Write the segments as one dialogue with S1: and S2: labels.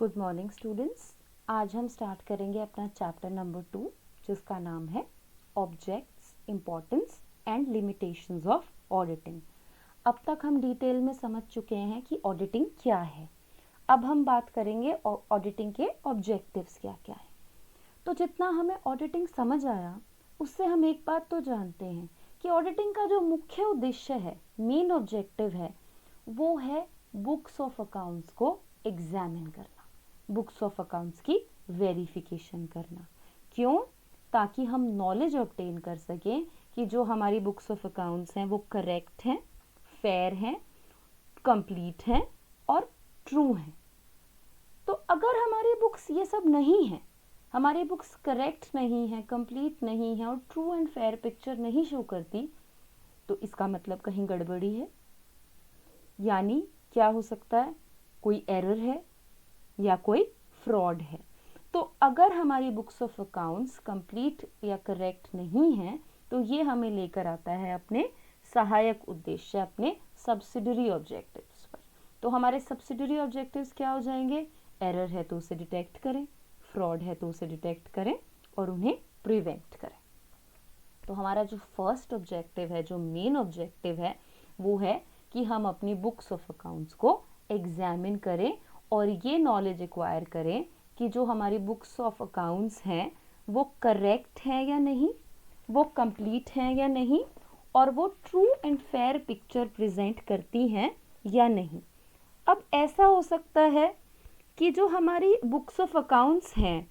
S1: Good morning students. आज हम start करेंगे अपना चैप्टर नंबर 2 जिसका नाम है objects, importance and limitations of auditing. अब तक हम डिटेल में समझ चुके हैं कि ऑडिटिंग क्या है। अब हम बात करेंगे ऑडिटिंग के ऑब्जेक्टिव्स क्या क्या है। तो जितना हमें ऑडिटिंग समझ आया उससे हम एक बात तो जानते हैं कि ऑडिटिंग का जो मुख्य उद्देश्य है, मेन ऑब्जेक्टिव है, वो है बुक्स ऑफ अकाउंट्स को एग्जामिन करना, बुक्स ऑफ अकाउंट्स की वेरिफिकेशन करना। क्यों? ताकि हम नॉलेज ऑब्टेन कर सकें कि जो हमारी बुक्स ऑफ अकाउंट्स हैं वो करेक्ट हैं, फेयर हैं, कंप्लीट हैं और ट्रू हैं। तो अगर हमारी बुक्स ये सब नहीं है, हमारी बुक्स करेक्ट नहीं है, कंप्लीट नहीं है और ट्रू एंड फेयर पिक्चर नहीं शो करती, तो इसका मतलब कहीं गड़बड़ी है। यानी क्या हो सकता है? कोई एरर है या कोई फ्रॉड है। तो अगर हमारी बुक्स ऑफ अकाउंट्स कंप्लीट या करेक्ट नहीं है तो ये हमें लेकर आता है अपने सहायक उद्देश्य, अपने सब्सिडरी ऑब्जेक्टिव्स पर। तो हमारे सब्सिडरी ऑब्जेक्टिव्स क्या हो जाएंगे? एरर है तो उसे डिटेक्ट करें, फ्रॉड है तो उसे डिटेक्ट करें और उन्हें प्रिवेंट करें। तो हमारा जो फर्स्ट ऑब्जेक्टिव है, जो मेन ऑब्जेक्टिव है, वो है कि हम अपनी बुक्स ऑफ अकाउंट्स को एग्जामिन करें और ये नॉलेज एक्वायर करें कि जो हमारी बुक्स ऑफ अकाउंट्स हैं वो करेक्ट हैं या नहीं, वो कंप्लीट हैं या नहीं और वो true and fair picture present करती हैं या नहीं। अब ऐसा हो सकता है कि जो हमारी बुक्स ऑफ अकाउंट्स हैं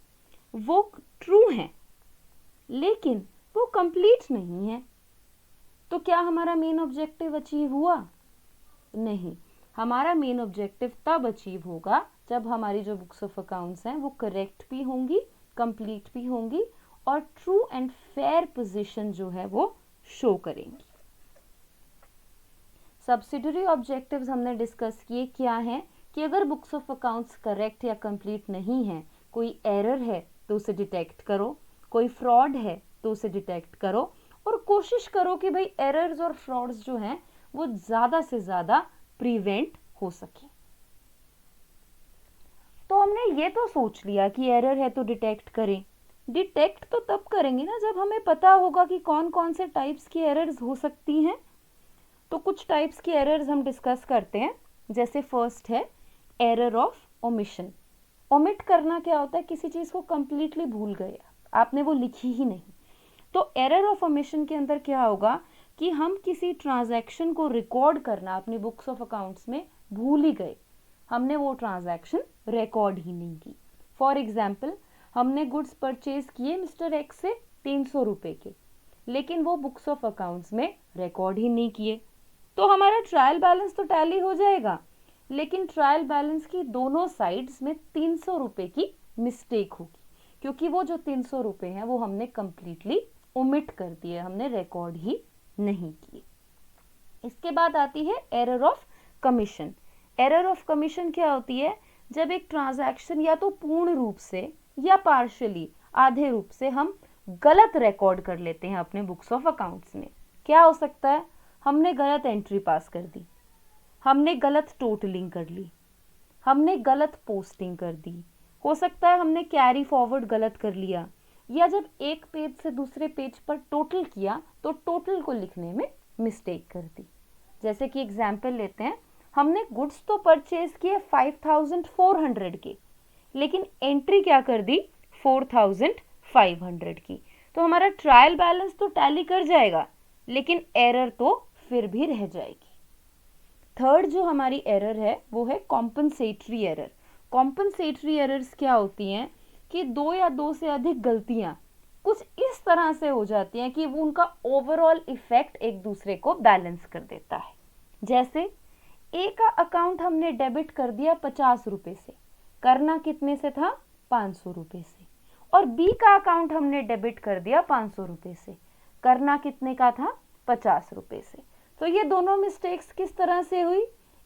S1: वो ट्रू हैं लेकिन वो कंप्लीट नहीं है। तो क्या हमारा मेन ऑब्जेक्टिव अचीव हुआ? नहीं। हमारा मेन ऑब्जेक्टिव तब अचीव होगा जब हमारी जो बुक्स ऑफ अकाउंट्स हैं वो करेक्ट भी होंगी, कंप्लीट भी होंगी और ट्रू एंड फेयर पोजीशन जो है वो शो करेंगी। सब्सिडरी ऑब्जेक्टिव्स हमने डिस्कस किए क्या है कि अगर बुक्स ऑफ अकाउंट्स करेक्ट या कंप्लीट नहीं है, कोई एरर है तो उसे डिटेक्ट करो, कोई फ्रॉड है तो उसे डिटेक्ट करो और कोशिश करो कि भाई एरर्स और फ्रॉड्स जो हैं वो ज़्यादा से ज़्यादा प्रिवेंट हो सके। तो हमने ये तो सोच लिया कि एरर है तो डिटेक्ट करें। डिटेक्ट तो तब करेंगे ना जब हमें पता होगा कि कौन कौन से टाइप्स की एरर्स हो सकती हैं। तो कुछ टाइप्स की एरर्स हम डिस्कस करते हैं। जैसे फर्स्ट है एरर ऑफ ओमिशन। ओमिट करना क्या होता है? किसी चीज़ को कंप्लीटली भूल गए, आपने वो लिखी ही नहीं। तो एरर ऑफ ओमिशन के अंदर क्या होगा कि हम किसी ट्रांजैक्शन को रिकॉर्ड करना अपनी बुक्स ऑफ अकाउंट्स में भूल ही गए, हमने वो ट्रांजैक्शन रिकॉर्ड ही नहीं की। फॉर एग्जाम्पल, हमने गुड्स परचेज किए मिस्टर एक्स से 300 रुपये के, लेकिन वो बुक्स ऑफ अकाउंट्स में रिकॉर्ड ही नहीं किए। तो हमारा ट्रायल बैलेंस तो टैली हो जाएगा लेकिन ट्रायल बैलेंस की दोनों साइड्स में 300 रुपये की मिस्टेक होगी क्योंकि वो जो 300 रुपये हैं वो हमने कंप्लीटली ओमिट कर दिए, हमने रिकॉर्ड ही नहीं किए। इसके बाद आती है error of commission. Error of commission क्या होती है? जब एक ट्रांजैक्शन या तो पूर्ण रूप से या पार्शियली, आधे रूप से हम गलत रिकॉर्ड कर लेते हैं अपने बुक्स ऑफ अकाउंट्स में। क्या हो सकता है? हमने गलत एंट्री पास कर दी, हमने गलत टोटलिंग कर ली, हमने गलत पोस्टिंग कर दी, हो सकता है हमने कैरी फॉरवर्ड गलत कर लिया, या जब एक पेज से दूसरे पेज पर टोटल किया तो टोटल को लिखने में मिस्टेक कर दी। जैसे कि एग्जाम्पल लेते हैं, हमने गुड्स तो परचेज किए 5400 के, लेकिन एंट्री क्या कर दी? 4500 की। तो हमारा ट्रायल बैलेंस तो टैली कर जाएगा लेकिन एरर तो फिर भी रह जाएगी। थर्ड जो हमारी एरर है वो है कॉम्पनसेटरी एरर। कॉम्पनसेटरी एरर्स क्या होती हैं कि दो या दो से अधिक गलतियां कुछ इस तरह से हो जाती हैं कि वो उनका ओवरऑल इफेक्ट एक दूसरे को बैलेंस कर देता है। जैसे ए का अकाउंट हमने डेबिट कर दिया 50 रुपये से, करना कितने से था? 500 रुपये से, और बी का अकाउंट हमने डेबिट कर दिया 500 रुपये से, करना कितने का था? 50 रुपये से। तो ये दोनों मिस्टेक्स किस तरह से हुई?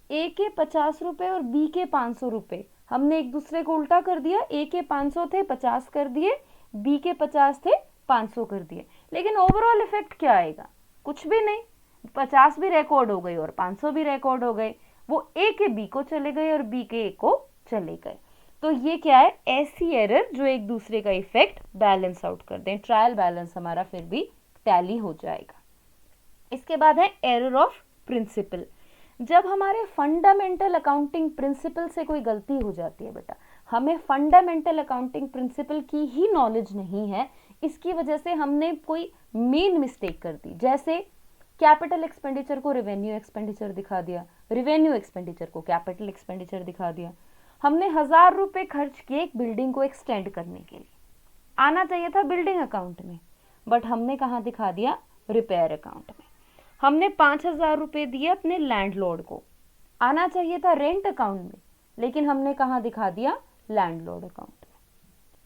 S1: ए के 50 रुपये और बी के 500 रुपये हमने एक दूसरे को उल्टा कर दिया। ए के 500 थे, 50 कर दिए, बी के 50 थे, 500 कर दिए, लेकिन ओवरऑल इफेक्ट क्या आएगा? कुछ भी नहीं। 50 भी रिकॉर्ड हो गई और 500 भी रिकॉर्ड हो गए, वो ए के बी को चले गए और बी के ए को चले गए। तो ये क्या है, ऐसी एरर जो एक दूसरे का इफेक्ट बैलेंस आउट कर दें, ट्रायल बैलेंस हमारा फिर भी टैली हो जाएगा। इसके बाद है एरर ऑफ प्रिंसिपल। जब हमारे फंडामेंटल अकाउंटिंग प्रिंसिपल से कोई गलती हो जाती है बेटा, हमें फंडामेंटल अकाउंटिंग प्रिंसिपल की ही नॉलेज नहीं है, इसकी वजह से हमने कोई मेन मिस्टेक कर दी, जैसे कैपिटल एक्सपेंडिचर को रेवेन्यू एक्सपेंडिचर दिखा दिया, रेवेन्यू एक्सपेंडिचर को कैपिटल एक्सपेंडिचर दिखा दिया। हमने 1000 रुपए खर्च किए एक बिल्डिंग को एक्सटेंड करने के लिए, आना चाहिए था बिल्डिंग अकाउंट में, बट हमने कहाँ दिखा दिया, रिपेयर अकाउंट में। हमने 5000 रुपए दिए अपने लैंडलॉर्ड को, आना चाहिए था रेंट अकाउंट में, लेकिन हमने कहाँ दिखा दिया, लैंडलॉर्ड अकाउंट में।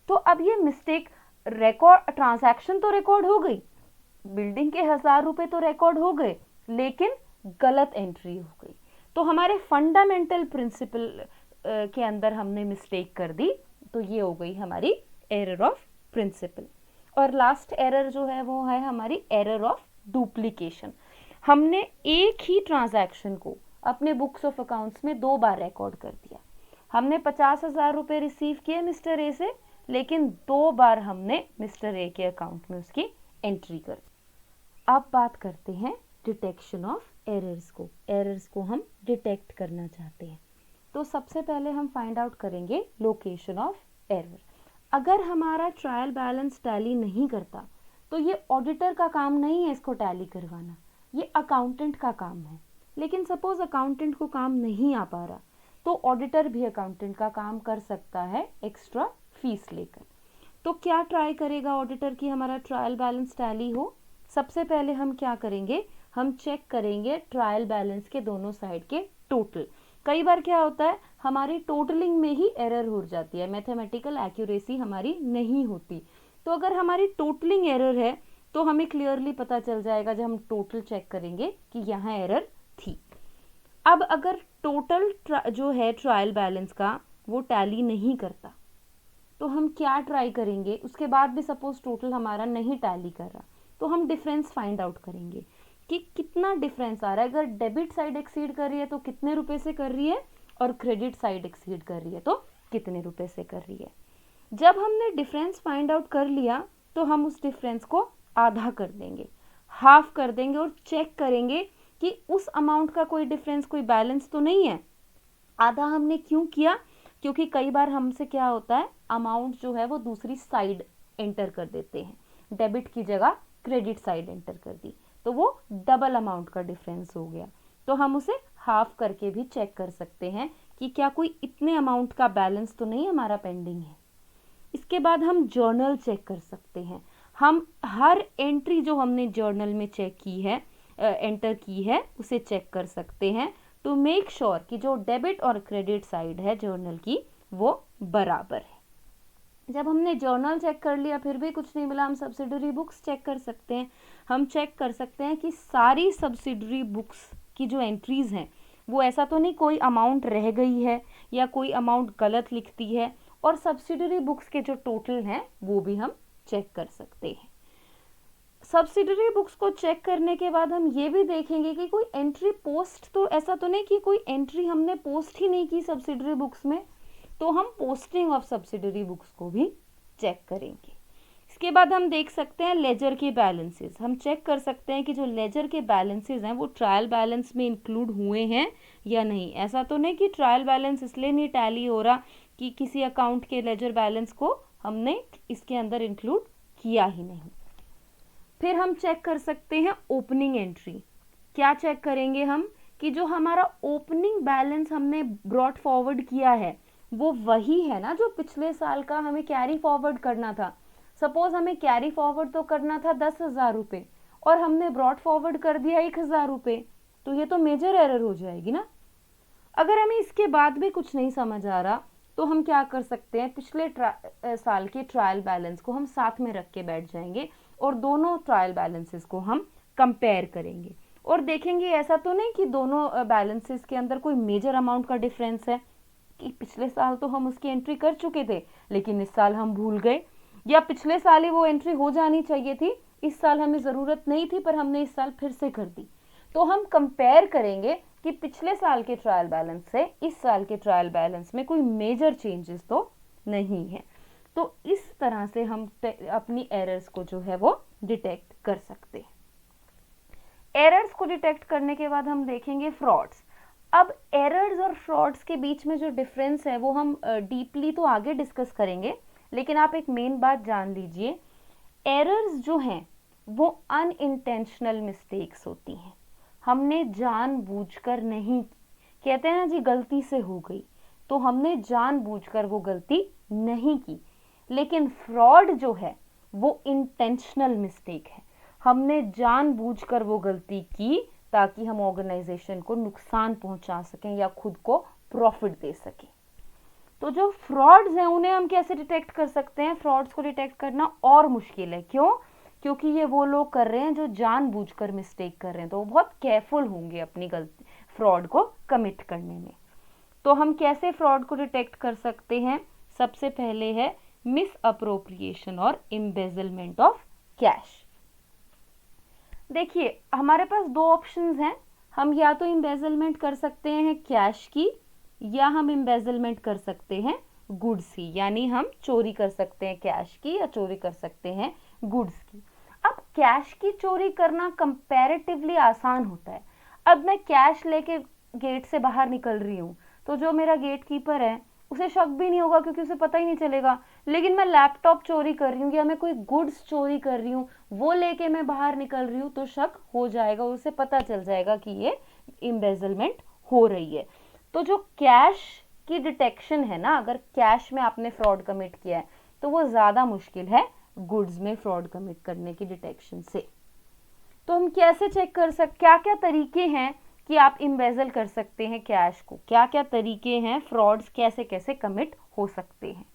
S1: तो अब ये मिस्टेक, रिकॉर्ड ट्रांजैक्शन तो रिकॉर्ड हो गई, बिल्डिंग के 1000 रुपए तो रिकॉर्ड हो गए, लेकिन गलत एंट्री हो गई। तो हमारे फंडामेंटल प्रिंसिपल के अंदर हमने मिस्टेक कर दी, तो ये हो गई हमारी एरर ऑफ प्रिंसिपल। और लास्ट एरर जो है वो है हमारी एरर ऑफ डुप्लीकेशन। हमने एक ही ट्रांजैक्शन को अपने बुक्स ऑफ अकाउंट्स में 2 बार रिकॉर्ड कर दिया। हमने 50,000 रुपए रिसीव किए मिस्टर ए से, लेकिन 2 बार हमने मिस्टर ए के अकाउंट में उसकी एंट्री कर दी। अब बात करते हैं डिटेक्शन ऑफ एरर्स को। एरर्स को हम डिटेक्ट करना चाहते हैं, तो सबसे पहले हम फाइंड आउट करेंगे लोकेशन ऑफ एरर। अगर हमारा ट्रायल बैलेंस टैली नहीं करता तो ये ऑडिटर का काम नहीं है इसको टैली करवाना, ये अकाउंटेंट का काम है। लेकिन सपोज अकाउंटेंट को काम नहीं आ पा रहा, तो ऑडिटर भी अकाउंटेंट का काम कर सकता है एक्स्ट्रा फीस लेकर। तो क्या ट्राई करेगा ऑडिटर कि हमारा ट्रायल बैलेंस टैली हो? सबसे पहले हम क्या करेंगे, हम चेक करेंगे ट्रायल बैलेंस के दोनों साइड के टोटल। कई बार क्या होता है, हमारी टोटलिंग में ही एरर हो जाती है, मैथमेटिकल एक्यूरेसी हमारी नहीं होती। तो अगर हमारी टोटलिंग एरर है तो हमें क्लियरली पता चल जाएगा जब हम टोटल चेक करेंगे कि यहाँ एरर थी। अब अगर टोटल जो है ट्रायल बैलेंस का वो टैली नहीं करता, तो हम क्या ट्राई करेंगे, उसके बाद भी सपोज टोटल हमारा नहीं टैली कर रहा, तो हम डिफरेंस फाइंड आउट करेंगे कि कितना डिफरेंस आ रहा है। अगर डेबिट साइड एक्सीड कर रही है तो कितने रुपए से कर रही है, और क्रेडिट साइड एक्सीड कर रही है तो कितने रुपए से कर रही है। जब हमने डिफरेंस फाइंड आउट कर लिया तो हम उस डिफरेंस को आधा कर देंगे, हाफ कर देंगे, और चेक करेंगे कि उस अमाउंट का कोई डिफरेंस, कोई बैलेंस तो नहीं है। आधा हमने क्यों किया, क्योंकि कई बार हमसे क्या होता है, अमाउंट जो है वो दूसरी साइड एंटर कर देते हैं, डेबिट की जगह क्रेडिट साइड एंटर कर दी, तो वो डबल अमाउंट का डिफरेंस हो गया। तो हम उसे हाफ करके भी चेक कर सकते हैं कि क्या कोई इतने अमाउंट का बैलेंस तो नहीं हमारा पेंडिंग है। इसके बाद हम जर्नल चेक कर सकते हैं। हम हर एंट्री जो हमने जर्नल में चेक की है, एंटर की है, उसे चेक कर सकते हैं टू मेक श्योर कि जो डेबिट और क्रेडिट साइड है जर्नल की वो बराबर है। जब हमने जर्नल चेक कर लिया फिर भी कुछ नहीं मिला, हम सब्सिडरी बुक्स चेक कर सकते हैं। हम चेक कर सकते हैं कि सारी सब्सिडरी बुक्स की जो एंट्रीज हैं वो ऐसा तो नहीं कोई अमाउंट रह गई है या कोई अमाउंट गलत लिखती है, और सब्सिडरी बुक्स के जो टोटल हैं वो भी हम चेक कर सकते हैं। सब्सिडरी बुक्स को चेक करने के बाद हम ये भी देखेंगे कि कोई एंट्री पोस्ट, तो ऐसा तो नहीं कि कोई एंट्री हमने पोस्ट ही नहीं की सब्सिडरी बुक्स में, तो हम पोस्टिंग ऑफ सब्सिडरी बुक्स को भी चेक करेंगे। इसके बाद हम देख सकते हैं लेजर के बैलेंसेस। हम चेक कर सकते हैं कि जो लेजर के बैलेंसेस हैं वो ट्रायल बैलेंस में इंक्लूड हुए हैं या नहीं। ऐसा तो नहीं कि ट्रायल बैलेंस इसलिए नहीं टैली हो रहा कि किसी अकाउंट के लेजर बैलेंस को हमने इसके अंदर इंक्लूड किया ही नहीं। फिर हम चेक कर सकते हैं ओपनिंग एंट्री। क्या चेक करेंगे हम कि जो हमारा ओपनिंग बैलेंस हमने ब्रॉट फॉरवर्ड किया है वो वही है ना जो पिछले साल का हमें कैरी फॉरवर्ड करना था। सपोज हमें कैरी फॉरवर्ड तो करना था 10,000 रुपये और हमने ब्रॉट फॉरवर्ड कर दिया 1,000 रुपये, तो ये तो मेजर एरर हो जाएगी ना। अगर हमें इसके बाद भी कुछ नहीं समझ आ रहा तो हम क्या कर सकते हैं, पिछले साल के ट्रायल बैलेंस को हम साथ में रख के बैठ जाएंगे और दोनों ट्रायल बैलेंसेस को हम कंपेयर करेंगे और देखेंगे ऐसा तो नहीं कि दोनों बैलेंसेस के अंदर कोई मेजर अमाउंट का डिफरेंस है कि पिछले साल तो हम उसकी एंट्री कर चुके थे लेकिन इस साल हम भूल गए, या पिछले साल ही वो एंट्री हो जानी चाहिए थी, इस साल हमें ज़रूरत नहीं थी पर हमने इस साल फिर से कर दी। तो हम कंपेयर करेंगे कि पिछले साल के ट्रायल बैलेंस से इस साल के ट्रायल बैलेंस में कोई मेजर चेंजेस तो नहीं है। तो इस तरह से हम अपनी एरर्स को जो है वो डिटेक्ट कर सकते हैं। एरर्स को डिटेक्ट करने के बाद हम देखेंगे फ्रॉड्स। अब एरर्स और फ्रॉड्स के बीच में जो डिफरेंस है वो हम डीपली तो आगे डिस्कस करेंगे, लेकिन आप एक मेन बात जान लीजिए, एरर्स जो हैं वो अनइंटेंशनल मिस्टेक्स होती हैं, हमने जानबूझकर नहीं, कहते हैं ना जी गलती से हो गई, तो हमने जानबूझकर वो गलती नहीं की। लेकिन फ्रॉड जो है वो इंटेंशनल मिस्टेक है, हमने जानबूझकर वो गलती की ताकि हम ऑर्गेनाइजेशन को नुकसान पहुंचा सकें या खुद को प्रॉफिट दे सकें। तो जो फ्रॉड्स हैं उन्हें हम कैसे डिटेक्ट कर सकते हैं? फ्रॉड्स को डिटेक्ट करना और मुश्किल है। क्यों? क्योंकि ये वो लोग कर रहे हैं जो जानबूझकर मिस्टेक कर रहे हैं, तो वो बहुत केयरफुल होंगे अपनी गलती फ्रॉड को कमिट करने में। तो हम कैसे फ्रॉड को डिटेक्ट कर सकते हैं? सबसे पहले है मिस अप्रोप्रिएशन और एम्बेजलमेंट ऑफ कैश। देखिए हमारे पास दो ऑप्शंस हैं, हम या तो एम्बेजलमेंट कर सकते हैं कैश की, या हम एम्बेजलमेंट कर सकते हैं गुड्स की, यानी हम चोरी कर सकते हैं कैश की या चोरी कर सकते हैं गुड्स की। अब कैश की चोरी करना कंपैरेटिवली आसान होता है। अब मैं कैश लेके गेट से बाहर निकल रही हूँ तो जो मेरा गेट कीपर है उसे शक भी नहीं होगा क्योंकि उसे पता ही नहीं चलेगा। लेकिन मैं लैपटॉप चोरी कर रही हूँ या मैं कोई गुड्स चोरी कर रही हूँ, वो लेके मैं बाहर निकल रही हूँ तो शक हो जाएगा, उसे पता चल जाएगा कि ये एम्बेजलमेंट हो रही है। तो जो कैश की डिटेक्शन है ना, अगर कैश में आपने फ्रॉड कमिट किया है तो वो ज्यादा मुश्किल है गुड्स में फ्रॉड कमिट करने की डिटेक्शन से। तो हम कैसे चेक कर सकते, क्या क्या तरीके हैं कि आप एम्बेजल कर सकते हैं कैश को, क्या क्या तरीके हैं, फ्रॉड्स कैसे कैसे कमिट हो सकते हैं।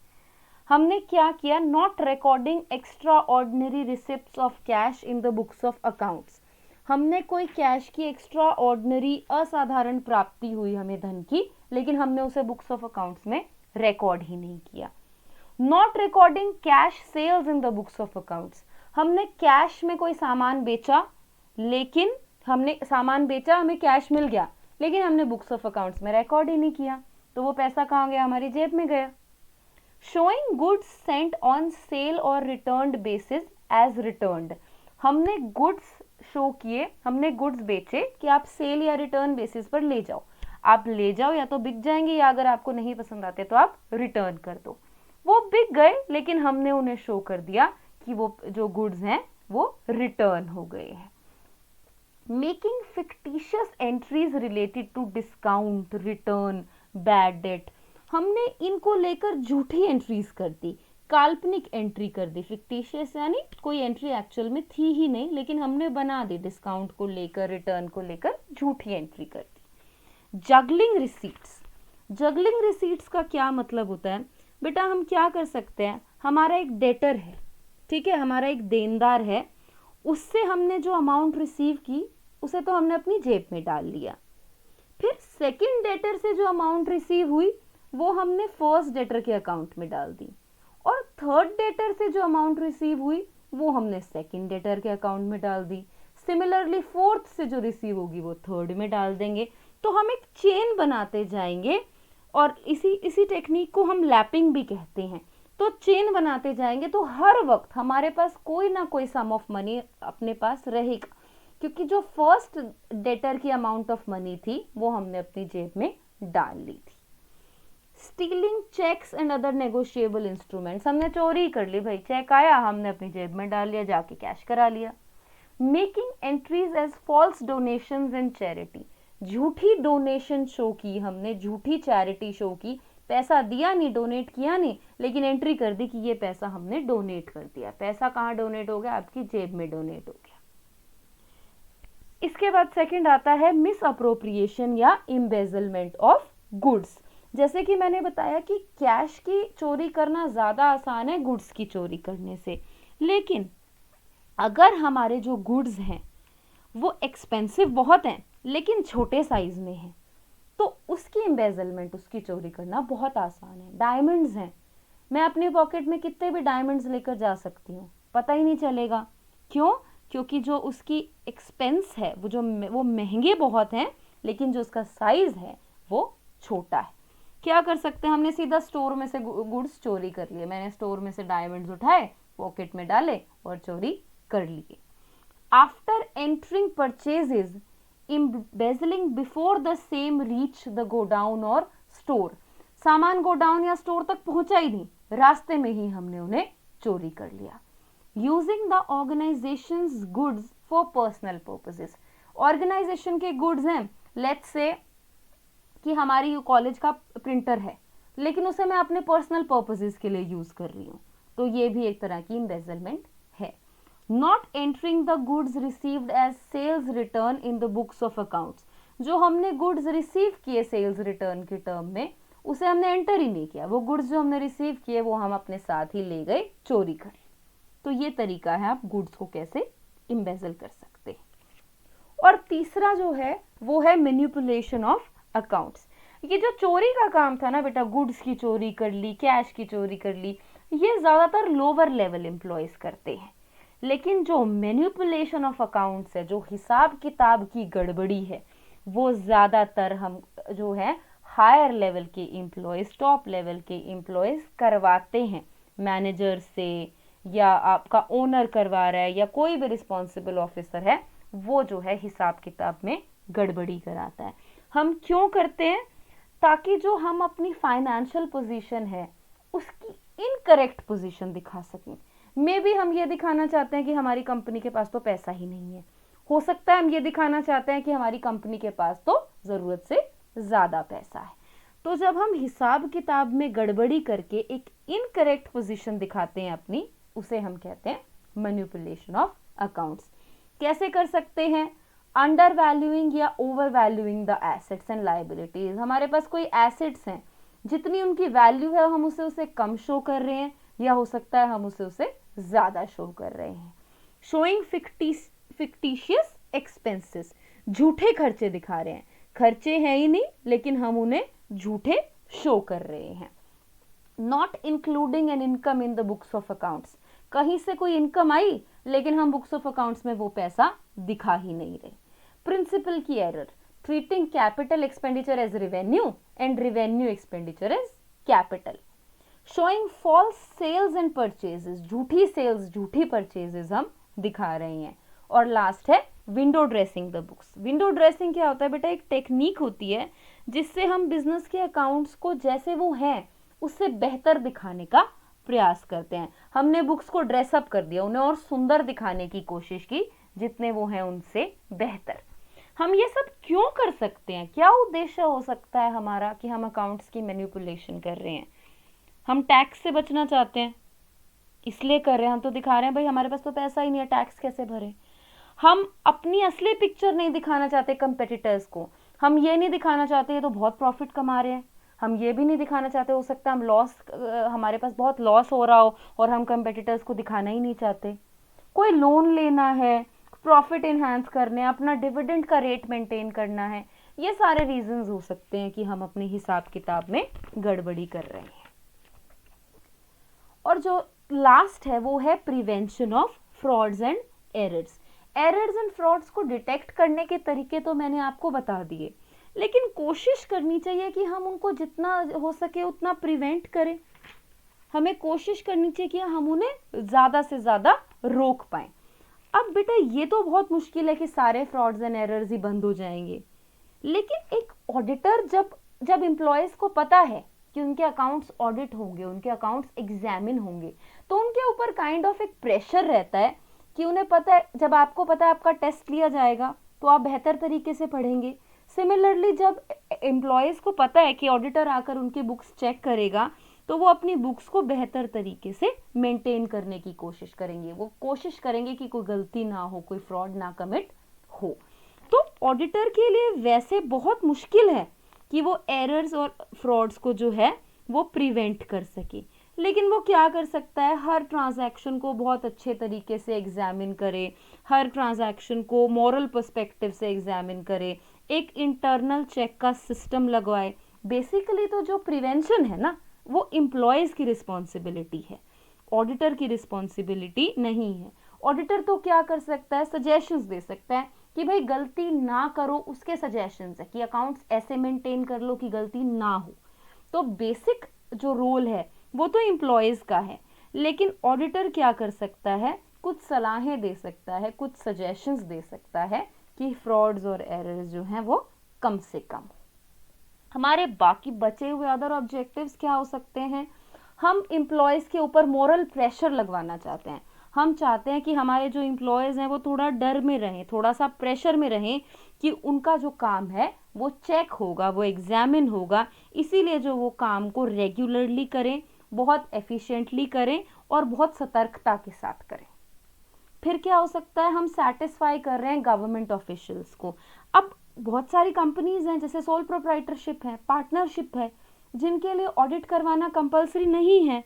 S1: हमने क्या किया? Not recording extra ordinary receipts of cash in the books of accounts. हमने कोई कैश की एक्स्ट्रा ऑर्डिनरी असाधारण प्राप्ति हुई हमें धन की, लेकिन हमने उसे बुक्स ऑफ अकाउंट्स में रिकॉर्ड ही नहीं किया। Not recording cash sales in the books of accounts. हमने कैश में कोई सामान बेचा, लेकिन हमने सामान बेचा, हमें कैश मिल गया, लेकिन हमने बुक्स ऑफ अकाउंट्स में रिकॉर्ड ही नहीं किया, तो वो पैसा कहाँ गया? हमारी जेब में गया। Showing goods Saint on sale और रिटर्न्ड बेसिस एज रिटर्न्ड। हमने गुड्स शो किए, हमने गुड्स बेचे कि आप सेल या रिटर्न बेसिस पर ले जाओ, आप ले जाओ, या तो बिक जाएंगे या अगर आपको नहीं पसंद आते तो आप रिटर्न कर दो। वो बिक गए लेकिन हमने उन्हें शो कर दिया कि वो जो गुड्स हैं वो रिटर्न हो गए हैं। Making fictitious entries related to discount, return, bad debt. हमने इनको लेकर झूठी एंट्रीज कर दी, काल्पनिक एंट्री कर दी। फिक्टिशियस यानी कोई एंट्री एक्चुअल में थी ही नहीं, लेकिन हमने बना दी, डिस्काउंट को लेकर, रिटर्न को लेकर झूठी एंट्री कर दी। Juggling receipts. जगलिंग रिसीट्स का क्या मतलब होता है? बेटा हम क्या कर सकते हैं, हमारा एक डेटर है, ठीक है, हमारा एक देनदार है, उससे हमने जो अमाउंट रिसीव की उसे तो हमने अपनी जेब में डाल लिया। फिर सेकंड डेटर से जो अमाउंट रिसीव हुई वो हमने फर्स्ट डेटर के अकाउंट में डाल दी, और थर्ड डेटर से जो अमाउंट रिसीव हुई वो हमने सेकंड डेटर के अकाउंट में डाल दी। सिमिलरली फोर्थ से जो रिसीव होगी वो थर्ड में डाल देंगे। तो हम एक चेन बनाते जाएंगे, और इसी टेक्निक को हम लैपिंग भी कहते हैं। तो चेन बनाते जाएंगे तो हर वक्त हमारे पास कोई ना कोई सम ऑफ मनी अपने पास रहेगा, क्योंकि जो फर्स्ट डेटर की अमाउंट ऑफ मनी थी वो हमने अपनी जेब में डाल ली थी। Stealing cheques and other negotiable instruments. हमने चोरी कर ली भाई, चेक आया हमने अपनी जेब में डाल लिया, जाके कैश करा लिया। Making entries as false donations and charity. झूठी डोनेशन शो की हमने, झूठी चैरिटी शो की, पैसा दिया नहीं, डोनेट किया नहीं, लेकिन एंट्री कर दी कि ये पैसा हमने डोनेट कर दिया। पैसा कहाँ डोनेट हो गया? आपकी जेब में डोनेट हो गया। इसके बाद सेकंड आता है मिस अप्रोप्रिएशन या एम्बेजलमेंट ऑफ गुड्स। जैसे कि मैंने बताया कि कैश की चोरी करना ज्यादा आसान है गुड्स की चोरी करने से, लेकिन अगर हमारे जो गुड्स हैं वो एक्सपेंसिव बहुत हैं लेकिन छोटे साइज में हैं, तो उसकी एम्बेजलमेंट, उसकी चोरी करना बहुत आसान है। डायमंड्स हैं, मैं अपनी पॉकेट में कितने भी डायमंड्स लेकर जा सकती हूँ, पता ही नहीं चलेगा। क्यों? क्योंकि जो उसकी एक्सपेंस है वो महंगे बहुत हैं, लेकिन जो उसका साइज है वो छोटा है। क्या कर सकते हैं, हमने सीधा स्टोर में से गुड्स चोरी कर लिए, मैंने स्टोर में से डायमंड्स उठाए, पॉकेट में डाले और चोरी कर लिए। After entering purchases, embezzling before the same reach the godown or store, सामान गोडाउन या स्टोर तक पहुंचा ही नहीं, रास्ते में ही हमने उन्हें चोरी कर लिया। Using the organisation's goods for personal purposes, organisation के गुड्स हैं, लेट्स से कि हमारी कॉलेज का प्रिंटर है लेकिन उसे मैं अपने पर्सनल पर्पसेस के लिए यूज कर रही हूँ, तो ये भी एक तरह की एम्बेजलमेंट है। Not entering the goods received as sales return in the books of accounts, जो हमने गुड्स रिसीव किए सेल्स रिटर्न के टर्म में उसे हमने एंटर ही नहीं किया, वो गुड्स जो हमने रिसीव किए वो हम अपने साथ ही ले गए, चोरी कर। तो ये तरीका है आप गुड्स को कैसे एम्बेजल कर सकते हैं। और तीसरा जो है वो है मैनिपुलेशन ऑफ अकाउंट्स। ये जो चोरी का काम था ना बेटा, गुड्स की चोरी कर ली, कैश की चोरी कर ली, ये ज्यादातर लोअर लेवल एम्प्लॉयज करते हैं, लेकिन जो मैनिपुलेशन ऑफ अकाउंट्स है, जो हिसाब किताब की गड़बड़ी है, वो ज्यादातर हम जो है हायर लेवल के एम्प्लॉयज, टॉप लेवल के एम्प्लॉयज करवाते हैं, मैनेजर से या आपका ओनर करवा रहा है या कोई भी रिस्पॉन्सिबल ऑफिसर है, वो जो है हिसाब किताब में गड़बड़ी कराता है। हम क्यों करते हैं? ताकि जो हम अपनी फाइनेंशियल पोजीशन है उसकी इनकरेक्ट पोजीशन दिखा सकें। मे बी हम ये दिखाना चाहते हैं कि हमारी कंपनी के पास तो पैसा ही नहीं है, हो सकता है हम ये दिखाना चाहते हैं कि हमारी कंपनी के पास तो जरूरत से ज्यादा पैसा है। तो जब हम हिसाब किताब में गड़बड़ी करके एक इनकरेक्ट पोजीशन दिखाते हैं अपनी, उसे हम कहते हैं मैनिपुलेशन ऑफ अकाउंट्स। कैसे कर सकते हैं? अंडर वैल्यूइंग या over valuing the assets and liabilities. हमारे पास कोई एसेट्स हैं, जितनी उनकी वैल्यू है हम उसे कम शो कर रहे हैं, या हो सकता है हम उसे ज्यादा शो कर रहे हैं। शोइंग फिक्टिशियस एक्सपेंसेस, झूठे खर्चे दिखा रहे हैं, खर्चे हैं ही नहीं लेकिन हम उन्हें झूठे शो कर रहे हैं। Not including an income in the books of accounts, कहीं से कोई इनकम आई लेकिन हम बुक्स ऑफ अकाउंट्स में वो पैसा दिखा ही नहीं रहे। प्रिंसिपल की error, treating capital expenditure as revenue and revenue expenditure as capital. Showing false sales and purchases, झूठी सेल्स झूठी परचेजेस हम दिखा रहे हैं। और लास्ट है window dressing the books. Window dressing क्या होता है बेटा? एक टेक्निक होती है जिससे हम बिजनेस के अकाउंट्स को जैसे वो हैं उससे बेहतर दिखाने का प्रयास करते हैं। हमने बुक्स को ड्रेसअप कर दिया, उन्हें और सुंदर दिखाने की कोशिश की, जितने वो हैं उनसे बेहतर। हम ये सब क्यों कर सकते हैं? क्या उद्देश्य हो सकता है हमारा कि हम अकाउंट्स की मैनिपुलेशन कर रहे हैं? हम टैक्स से बचना चाहते हैं इसलिए कर रहे हैं, हम तो दिखा रहे हैं भाई हमारे पास तो पैसा ही नहीं है, टैक्स कैसे भरे। हम अपनी असली पिक्चर नहीं दिखाना चाहते कंपेटिटर्स को, हम ये नहीं दिखाना चाहते ये तो बहुत प्रॉफिट कमा रहे हैं, हम ये भी नहीं दिखाना चाहते हो सकता है हम लॉस, हमारे पास बहुत लॉस हो रहा हो और हम कंपेटिटर्स को दिखाना ही नहीं चाहते। कोई लोन लेना है, प्रॉफिट इनहांस करने, अपना डिविडेंड का रेट मेंटेन करना है, ये सारे रीजंस हो सकते हैं कि हम अपने हिसाब किताब में गड़बड़ी कर रहे हैं। और जो लास्ट है वो है prevention of frauds and errors. Errors and frauds को डिटेक्ट करने के तरीके तो मैंने आपको बता दिए, लेकिन कोशिश करनी चाहिए कि हम उनको जितना हो सके उतना प्रिवेंट करें। हमें कोशिश करनी चाहिए कि हम उन्हें ज्यादा से ज्यादा रोक पाएं। अब बेटा ये तो बहुत मुश्किल है कि सारे फ्रॉड्स एंड एरर्स ही बंद हो जाएंगे, लेकिन एक ऑडिटर जब एम्प्लॉयज को पता है कि उनके अकाउंट्स ऑडिट होंगे, उनके अकाउंट्स एग्जामिन होंगे, तो उनके ऊपर काइंड ऑफ एक प्रेशर रहता है कि उन्हें पता है, जब आपको पता है आपका टेस्ट लिया जाएगा तो आप बेहतर तरीके से पढ़ेंगे। सिमिलरली जब एम्प्लॉयज को पता है कि ऑडिटर आकर उनकी बुक्स चेक करेगा तो वो अपनी बुक्स को बेहतर तरीके से मेंटेन करने की कोशिश करेंगे, वो कोशिश करेंगे कि कोई गलती ना हो, कोई फ्रॉड ना कमिट हो। तो ऑडिटर के लिए वैसे बहुत मुश्किल है कि वो एरर्स और फ्रॉड्स को जो है वो प्रिवेंट कर सके, लेकिन वो क्या कर सकता है, हर ट्रांजैक्शन को बहुत अच्छे तरीके से एग्जामिन करे, हर ट्रांजैक्शन को मॉरल पर्सपेक्टिव से एग्जामिन करे, एक इंटरनल चेक का सिस्टम लगवाए। बेसिकली तो जो प्रिवेंशन है ना वो एम्प्लॉयज की रिस्पॉन्सिबिलिटी है, ऑडिटर की रिस्पॉन्सिबिलिटी नहीं है। ऑडिटर तो क्या कर सकता है, सजेशंस दे सकता है कि भाई गलती ना करो उसके सजेशंस है कि अकाउंट्स ऐसे मेंटेन कर लो कि गलती ना हो। तो बेसिक जो रोल है वो तो एम्प्लॉयज का है, लेकिन ऑडिटर क्या कर सकता है, कुछ सलाहें दे सकता है, कुछ सजेशंस दे सकता है कि फ्रॉड्स और एरर्स जो हैं वो कम से कम। हमारे बाकी बचे हुए अदर ऑब्जेक्टिव्स क्या हो सकते हैं, हम एम्प्लॉयज के ऊपर मोरल प्रेशर लगवाना चाहते हैं। हम चाहते हैं कि हमारे जो एम्प्लॉयज हैं वो थोड़ा डर में रहें, थोड़ा सा प्रेशर में रहें कि उनका जो काम है वो चेक होगा, वो एग्जामिन होगा, इसीलिए जो वो काम को रेगुलरली करें, बहुत एफिशिएंटली करें और बहुत सतर्कता के साथ करें। फिर क्या हो सकता है, हम सेटिस्फाई कर रहे हैं गवर्नमेंट ऑफिशियल्स को। अब बहुत सारी कंपनीज हैं जैसे सोल प्रोप्राइटरशिप है, पार्टनरशिप है, जिनके लिए ऑडिट करवाना कंपलसरी नहीं है,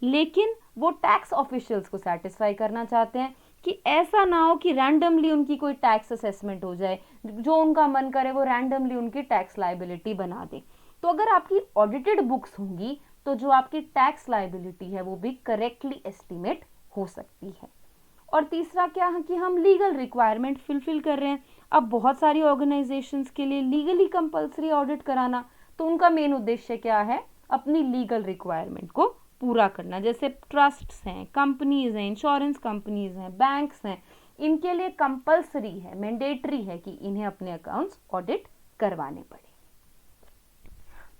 S1: लेकिन वो टैक्स ऑफिशियल्स को सेटिस्फाई करना चाहते हैं कि ऐसा ना हो कि रैंडमली उनकी कोई टैक्स असेसमेंट हो जाए, जो उनका मन करे वो रैंडमली उनकी टैक्स लाइबिलिटी बना दे। तो अगर आपकी ऑडिटेड बुक्स होंगी तो जो आपकी टैक्स लाइबिलिटी है वो भी करेक्टली एस्टिमेट हो सकती है। और तीसरा क्या है कि हम लीगल रिक्वायरमेंट फुलफिल कर रहे हैं। अब बहुत सारी ऑर्गेनाइजेशंस के लिए लीगली कंपलसरी ऑडिट कराना, तो उनका मेन उद्देश्य क्या है, अपनी लीगल रिक्वायरमेंट को पूरा करना। जैसे ट्रस्ट्स हैं, कंपनीज हैं, इंश्योरेंस कंपनीज हैं, बैंक्स हैं, इनके लिए कंपलसरी है, मैंडेटरी है कि इन्हें अपने अकाउंट्स ऑडिट करवाने पड़े।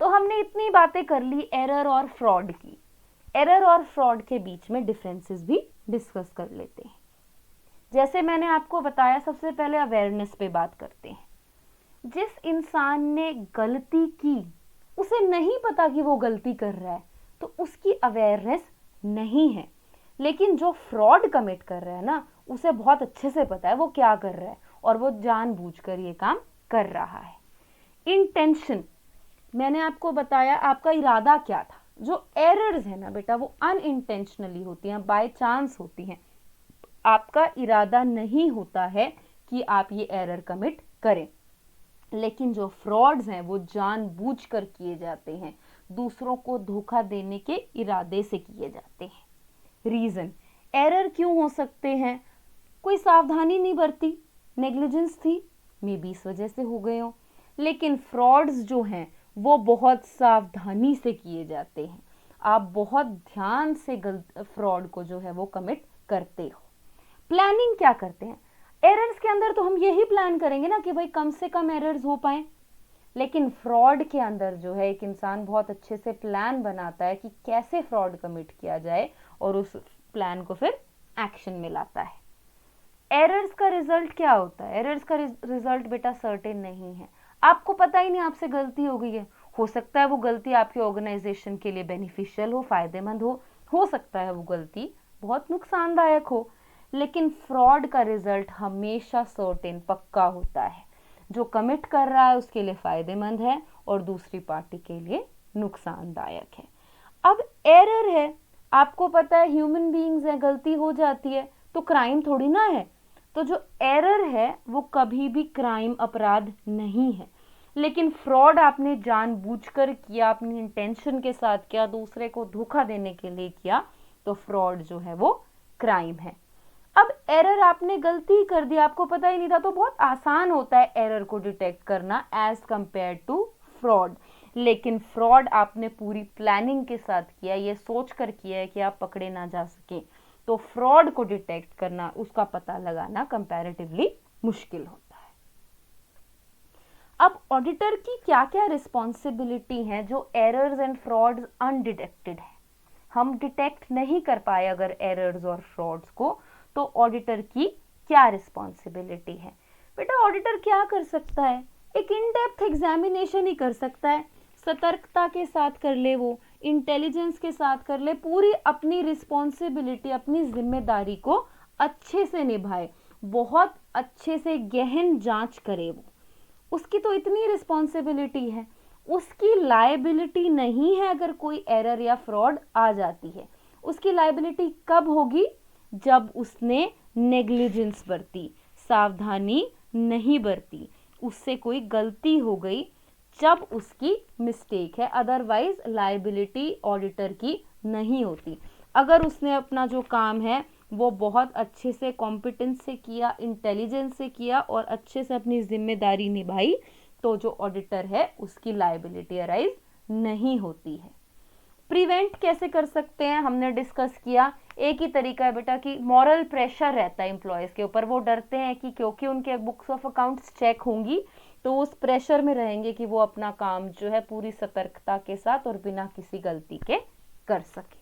S1: तो हमने इतनी बातें कर ली एरर और फ्रॉड की। एरर और फ्रॉड के बीच में डिफरेंसेस भी डिस्कस कर लेते हैं। जैसे मैंने आपको बताया, सबसे पहले अवेयरनेस पे बात करते हैं। जिस इंसान ने गलती की उसे नहीं पता कि वो गलती कर रहा है, तो उसकी अवेयरनेस नहीं है। लेकिन जो फ्रॉड कमिट कर रहा है ना, उसे बहुत अच्छे से पता है वो क्या कर रहा है और वो जानबूझकर ये काम कर रहा है। इंटेंशन, मैंने आपको बताया आपका इरादा क्या था। जो एरर्स है ना बेटा वो अनइंटेंशनली होती हैं, बाय चांस होती हैं। आपका इरादा नहीं होता है कि आप ये एरर कमिट करें। लेकिन जो फ्रॉड्स हैं वो जानबूझकर किए जाते हैं, दूसरों को धोखा देने के इरादे से किए जाते हैं। रीजन, एरर क्यों हो सकते हैं, कोई सावधानी नहीं बरती, नेग्लिजेंस थी, मे बी इस वजह से हो गए हो। लेकिन फ्रॉड्स जो हैं वो बहुत सावधानी से किए जाते हैं, आप बहुत ध्यान से फ्रॉड को जो है वो कमिट करते हो। प्लानिंग क्या करते हैं, एरर्स के अंदर तो हम यही प्लान करेंगे ना कि भाई कम से कम एरर्स हो पाए, लेकिन फ्रॉड के अंदर जो है एक इंसान बहुत अच्छे से प्लान बनाता है कि कैसे फ्रॉड कमिट किया जाए और उस प्लान को फिर एक्शन में लाता है। एरर्स का रिजल्ट क्या होता है, एरर्स का रिजल्ट बेटा सर्टेन नहीं है, आपको पता ही नहीं आपसे गलती हो गई है। हो सकता है वो गलती आपके ऑर्गेनाइजेशन के लिए बेनिफिशियल हो, फायदेमंद हो सकता है वो गलती बहुत नुकसानदायक हो। लेकिन फ्रॉड का रिजल्ट हमेशा सर्टेन, पक्का होता है। जो कमिट कर रहा है उसके लिए फायदेमंद है और दूसरी पार्टी के लिए नुकसानदायक है। अब एरर है, आपको पता है ह्यूमन बीइंग्स है, गलती हो जाती है, तो क्राइम थोड़ी ना है। तो जो एरर है वो कभी भी क्राइम, अपराध नहीं है। लेकिन फ्रॉड आपने जानबूझकर किया, अपनी इंटेंशन के साथ किया, दूसरे को धोखा देने के लिए किया, तो फ्रॉड जो है वो क्राइम है। अब एरर आपने गलती कर दी, आपको पता ही नहीं था, तो बहुत आसान होता है एरर को डिटेक्ट करना एज कंपेयर टू फ्रॉड। लेकिन फ्रॉड आपने पूरी प्लानिंग के साथ किया, ये सोच कर किया है कि आप पकड़े ना जा सके, तो फ्रॉड को डिटेक्ट करना, उसका पता लगाना कंपैरेटिवली मुश्किल होता है। अब ऑडिटर की क्या क्या रिस्पॉन्सिबिलिटी है जो एरर्स एंड फ्रॉड्स अनडिटेक्टेड है, हम डिटेक्ट नहीं कर पाए अगर एरर्स और फ्रॉड्स को, तो ऑडिटर की क्या रिस्पॉन्सिबिलिटी है। बेटा ऑडिटर क्या कर सकता है, एक इन डेप्थ एग्जामिनेशन ही कर सकता है, सतर्कता के साथ कर ले, वो इंटेलिजेंस के साथ कर ले, पूरी अपनी रिस्पॉन्सिबिलिटी, अपनी जिम्मेदारी को अच्छे से निभाए, बहुत अच्छे से गहन जांच करे। वो उसकी तो इतनी रिस्पॉन्सिबिलिटी है, उसकी लायबिलिटी नहीं है अगर कोई एरर या फ्रॉड आ जाती है। उसकी लायबिलिटी कब होगी, जब उसने नेग्लिजेंस बरती, सावधानी नहीं बरती, उससे कोई गलती हो गई, जब उसकी मिस्टेक है। अदरवाइज लायबिलिटी ऑडिटर की नहीं होती। अगर उसने अपना जो काम है वो बहुत अच्छे से कॉम्पिटेंस से किया, इंटेलिजेंस से किया और अच्छे से अपनी जिम्मेदारी निभाई, तो जो ऑडिटर है उसकी लायबिलिटी अराइज नहीं होती है। प्रिवेंट कैसे कर सकते हैं, हमने डिस्कस किया। एक ही तरीका है बेटा कि मॉरल प्रेशर रहता है एम्प्लॉयज के ऊपर, वो डरते हैं कि क्योंकि उनके बुक्स ऑफ अकाउंट्स चेक होंगी तो उस प्रेशर में रहेंगे कि वो अपना काम जो है पूरी सतर्कता के साथ और बिना किसी गलती के कर सके।